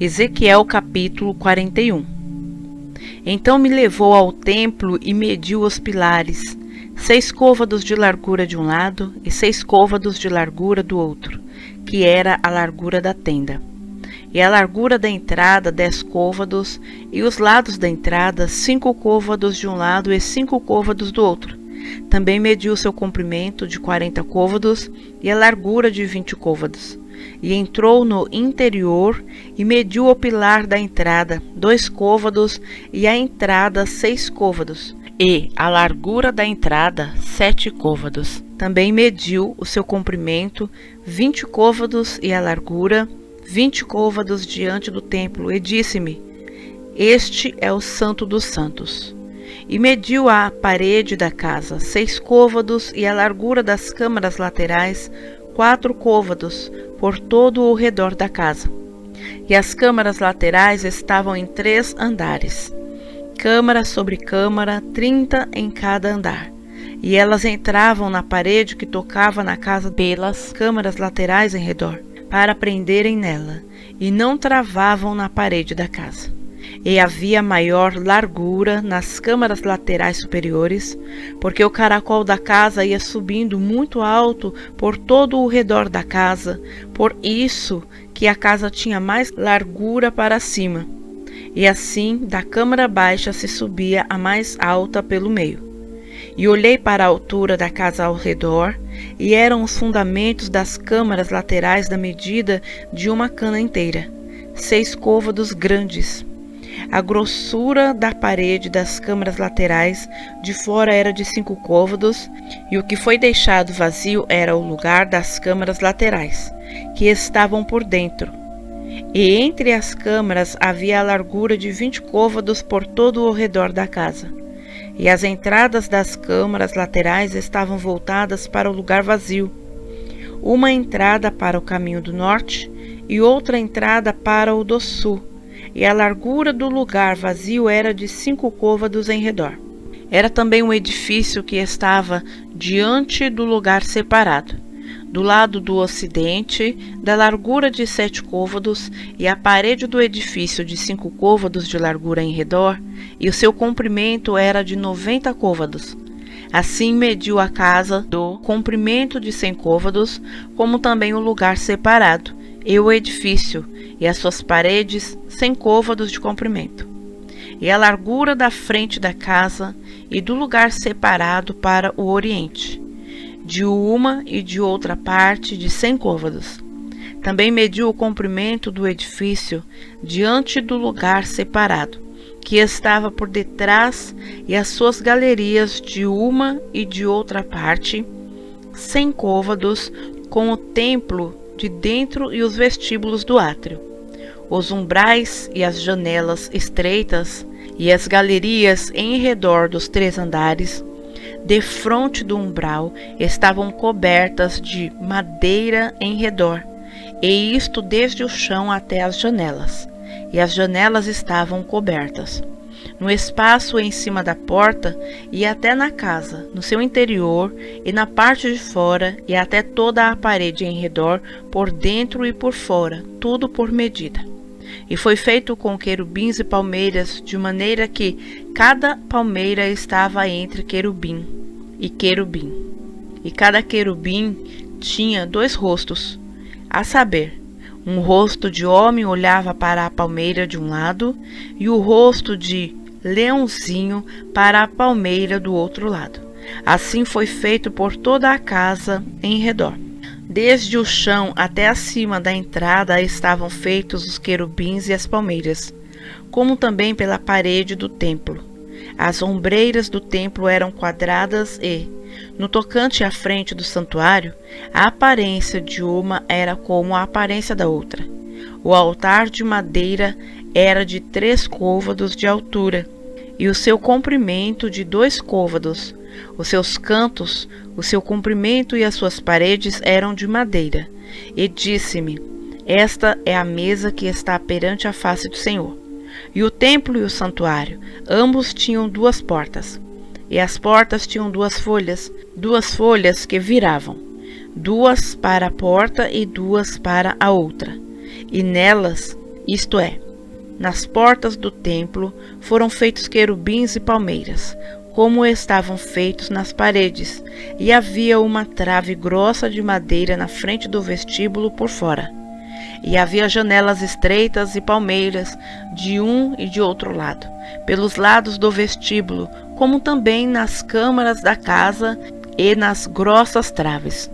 Ezequiel capítulo 41. Então me levou ao templo e mediu os pilares, 6 côvados de largura de um lado e 6 côvados de largura do outro, que era a largura da tenda. E a largura da entrada 10 côvados, e os lados da entrada 5 côvados de um lado e 5 côvados do outro. Também mediu seu comprimento de 40 côvados e a largura de 20 côvados. E entrou no interior e mediu o pilar da entrada 2 côvados e a entrada 6 côvados, e a largura da entrada 7 côvados. Também mediu o seu comprimento 20 côvados e a largura 20 côvados diante do templo, e disse-me: Este é o Santo dos Santos. E mediu a parede da casa 6 côvados e a largura das câmaras laterais 4 côvados por todo o redor da casa. E as câmaras laterais estavam em 3 andares, câmara sobre câmara, 30 em cada andar. E elas entravam na parede que tocava na casa pelas câmaras laterais em redor, para prenderem nela, e não travavam na parede da casa. E havia maior largura nas câmaras laterais superiores, porque o caracol da casa ia subindo muito alto por todo o redor da casa, por isso que a casa tinha mais largura para cima. E assim, da câmara baixa se subia a mais alta pelo meio. E olhei para a altura da casa ao redor, e eram os fundamentos das câmaras laterais da medida de uma cana inteira, 6 côvados grandes. A grossura da parede das câmaras laterais de fora era de 5 côvados, e o que foi deixado vazio era o lugar das câmaras laterais, que estavam por dentro. E entre as câmaras havia a largura de 20 côvados por todo o redor da casa. E as entradas das câmaras laterais estavam voltadas para o lugar vazio, uma entrada para o caminho do norte e outra entrada para o do sul. E a largura do lugar vazio era de 5 côvados em redor. Era também um edifício que estava diante do lugar separado, do lado do ocidente, da largura de 7 côvados, e a parede do edifício de 5 côvados de largura em redor, e o seu comprimento era de 90 côvados. Assim mediu a casa do comprimento de 100 côvados, como também o lugar separado, e o edifício, e as suas paredes 100 côvados de comprimento. E a largura da frente da casa e do lugar separado para o oriente, de uma e de outra parte de 100 côvados. Também mediu o comprimento do edifício diante do lugar separado, que estava por detrás, e as suas galerias de uma e de outra parte, 100 côvados, com o templo de dentro e os vestíbulos do átrio, os umbrais e as janelas estreitas, e as galerias em redor dos 3 andares, defronte do umbral, estavam cobertas de madeira em redor, e isto desde o chão até as janelas, e as janelas estavam cobertas. No espaço em cima da porta e até na casa, no seu interior e na parte de fora, e até toda a parede em redor, por dentro e por fora, tudo por medida. E foi feito com querubins e palmeiras, de maneira que cada palmeira estava entre querubim e querubim. E cada querubim tinha 2 rostos, a saber, um rosto de homem olhava para a palmeira de um lado, e o rosto de leãozinho para a palmeira do outro lado. Assim foi feito por toda a casa em redor. Desde o chão até acima da entrada estavam feitos os querubins e as palmeiras, como também pela parede do templo. As ombreiras do templo eram quadradas e, no tocante à frente do santuário, a aparência de uma era como a aparência da outra. O altar de madeira era de 3 côvados de altura, e o seu comprimento de 2 côvados. Os seus cantos, o seu comprimento e as suas paredes eram de madeira. E disse-me: Esta é a mesa que está perante a face do Senhor. E o templo e o santuário, ambos tinham 2 portas. E as portas tinham 2 folhas que viravam, 2 para a porta e 2 para a outra. E nelas isto é, nas portas do templo foram feitos querubins e palmeiras, como estavam feitos nas paredes, e havia uma trave grossa de madeira na frente do vestíbulo por fora. E havia janelas estreitas e palmeiras de um e de outro lado, pelos lados do vestíbulo, como também nas câmaras da casa e nas grossas traves.